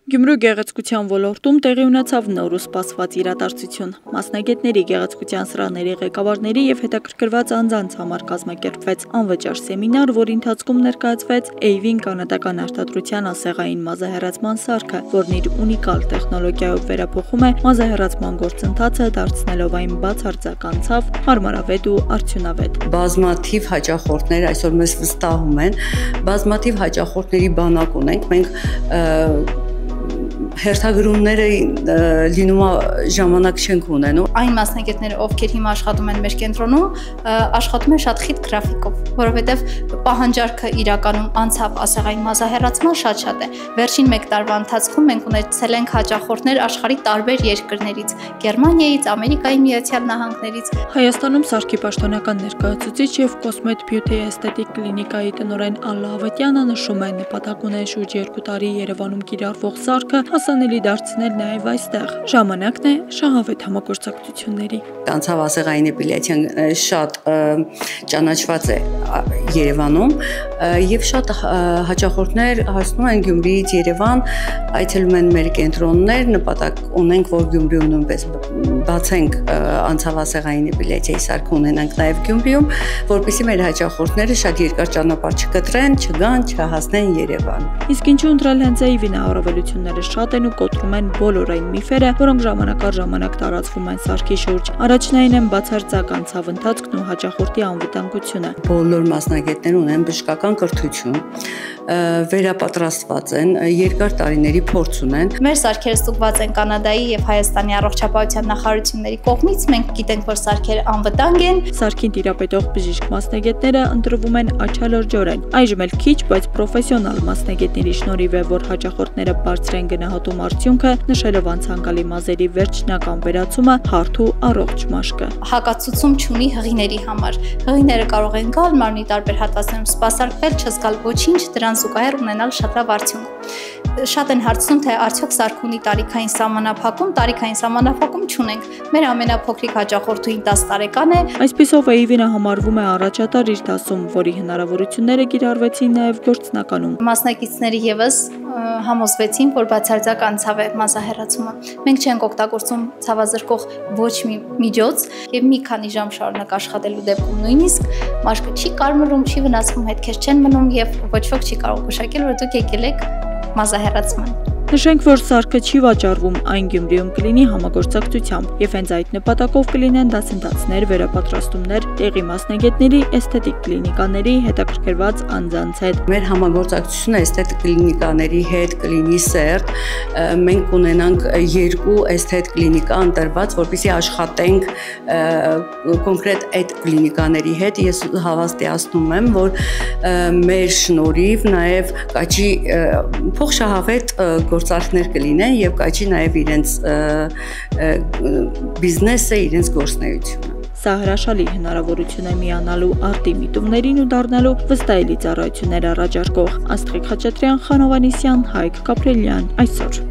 Գյումրու գեղեցկության ոլորտում տեղի ունեցավ նոր ու սպասված իրադարձություն։ Մասնագետների, գեղեցկության սրահների ղեկավարների և հետաքրքրված անձանց համար կազմակերպվեց անվճար սեմինար, որի ընթացքում ներկայացվեց Avin կանադական արտադրության ասեղային մազահեռացման սարքը, որն իր ունիկալ տեխնոլոգիայով վերափոխում է մազահեռացման գործընթացը, դարձնելով այն բացարձակ, հարմարավետ ու արդյունավետ։ Բազմաթիվ հաճախորդներ այսօր մեզ վստահում են, բազմաթիվ հաճախորդների բանակ ունենք, մենք հերթագրումները լինում ժամանակ չենք ունենում։ Այն մասնագետները, ովքեր հիմա աշխատում են մեր կենտրոնում, աշխատում են շատ խիտ գրաֆիկով, որովհետև պահանջարկը իրականում անցավ ասեղային մազահեռացման շատ է։ Վերջին 1 տարվա ընթացքում մենք ունեցել ենք հաճախորդներ աշխարհի տարբեր երկրներից՝ Գերմանիայից, Ամերիկայի Միացյալ Նահանգներից։ Հայաստանում սարքի պաշտոնական ներկայացուցիչ և Cosmet Beauty Aesthetic կլինիկայի տնօրեն Ալլա Ավետյանը նշում է, նպատակ ունեն շուրջ 2 տարի Երևանում կիրառվող սարքը հասանելի դարձնել նաև այստեղ։ Ժամանակն է շահավետ համագործակցությունների։ Անցավ ասեղային էպիլյացիան շատ ճանաչված է Երևանում եւ շատ հաճախորդներ հասնում են Գյումրիից Երևան, այցելում են մեր կենտրոններ, նպատակ ունենք, որ Գյումրիում նույնպես բացենք անցավ ասեղային էպիլյացիայի սարք ունենանք նաև Գյումրիում, որպեսզի մեր հաճախորդները շատ երկար ճանապարհ չկտրեն, չգան, չհասնեն Երևան։ Իսկ ինչու ընտրել հենց Avin առավելությունները շատ են ու կոտրում են բոլոր այն միֆերը, որոնք ժամանակ առ ժամանակ տարածվում են սարքի շուրջ։ Առաջնային են բացարձակ անցավ ընթացքն ու հաճախորդի անվտանգությունը։ Բոլոր մասնագետները ունեն բժշկական կրթություն, վերապատրաստված են, երկար տարիների փորձ ունեն։ Մեր սարքերը ստուգված են Կանադայի եւ Հայաստանի առողջապահության նախարարությունների կողմից, մենք գիտենք, որ սարքերը անվտանգ են։ Սարքին տիրապետող բժիշկ մասնագետները ընտրվում են աչալրջորեն։ Այժմ էլ քիչ, բայց պրոֆեսիոնալ մասնագետների շնորհիվ է, որ հաճախորդները բարձր են գնահատում արդյունքը, նշելով անցանկալի մազերի վերջնական վերացումը, հարթ ու առողջ մաշկը։ Հակացուցում չունի հղիների համար։ Հղիները կարող են գալ մարմնի տարբեր հատվածներում սպասարկվել, չզգալ ոչինչ, դրան զուգահեռ ունենալ շատ լավ արդյունք։ Շատ են հարցնում, թե արդյոք սարք ունի տարիքային սահմանափակում չունենք։ Մեր ամենափոքրիկ հաճախորդուհին 10 տարեկան է։ Այսպիսով Avin-ը համարվում է առաջատար իր դասում, որի հնարավորությունները կիրառվեցին նաև գործնականում։ Մասնակիցները եւս համոզվեցին, որ բացարձակ անցավ է մազահեռացումը։ Մենք չենք օգտագործում ցավազրկող ոչ մի միջոց եւ մի քանի ժամ շարունակ աշխատելու դեպքում նույնիսկ մաշկը չի կարմրում, չի վնասվում, հետքեր չեն մնում եւ ոչ ոք չի կարող գուշակել, որ դուք եկել եք մազահեռացման։ Նշենք, որ սարքը չի վաճառվում, այն Գյումրիում կլինի համագործակցությամբ եւ հենց այդ նպատակով կլինեն դասընթացներ, վերապատրաստումներ տեղի մասնագետների, էսթետիկ կլինիկաների, հետաքրքրված անձանց հետ։ Մեր համագործակցությունը էսթետիկ կլինիկաների հետ կլինի սերտ։ Մենք կունենանք 2 էսթետ կլինիկա ընտրված, որպեսզի աշխատենք կոնկրետ այդ կլինիկաների հետ։ Ես հավաստիացնում եմ, որ մեր շնորհիվ նաև կաճի փոխշահավետ գործարքներ կլինեն եւ կաճի նաև իրենց բիզնեսը, իրենց գործունեությունը։ Սա հրաշալի հնարավորություն է միանալու արտի միտումներին ու դառնալու վստահելի ծառայություններ առաջարկող։ Աստղիկ Խաչատրյան, Խանովանիսյան, Հայկ Կապրելյան, այսօր։